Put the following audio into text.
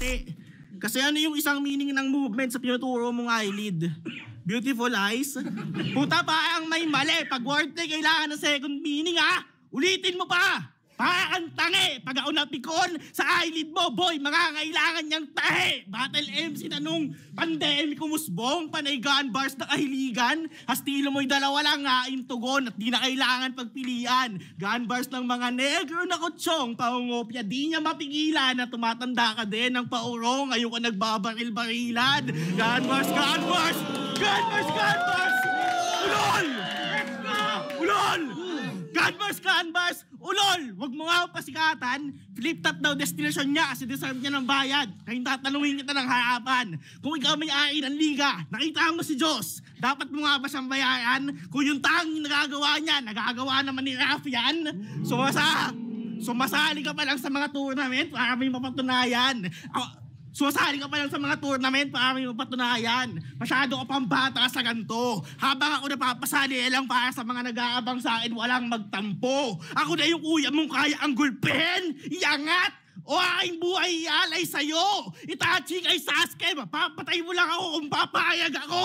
kalahati. Kasi ano yung isang meaning ng movement sa pinuturo mong eyelid? Beautiful eyes? Puta pa ang may mali. Pag wordplay kailangan ng second meaning ha? Ulitin mo pa! Parang tangi! Pag ako napikon sa eyelid mo, boy, makakailangan niyang tahi! Battle MC na nung pandemic umusbong, panay gun bars na kahiligan, hastilo mo'y dalawa lang hain tugon at di na kailangan pagpilian. Gun bars ng mga negro na kutsyong, pangungopya, di niya mapigilan na tumatanda ka din ng paurong, ayoko nagbabaril-barilan. Gun bars, gun bars! Gun bars, gun bars! Ulol! Ulol! Gun bars, gun bars! Ulol! Huwag mo nga pasikatan. Flip-top daw destination niya kasi deserve niya ng bayad. Kaya tatanungin kita ng harapan. Kung ikaw may-ari ng liga, nakita mo si Diyos, dapat mo nga ba siyang bayaran? Kung yung tanging nagagawa niya, nagagawa naman ni Raf yan, sumasali ka pa lang sa mga tournament para may mapatunayan. Sumasali ka pa lang sa mga tournament para may mapatunayan. Masyado ka pang bata sa ganito. Habang ako napapasali lang para sa mga nag-aabang sa akin, walang magtampo. Ako na yung kuya mong kaya ang gulpen, iangat, o aking buhay ialay sa'yo. Itachi kay Sasuke, mapapatay mo lang ako kung papayag ako.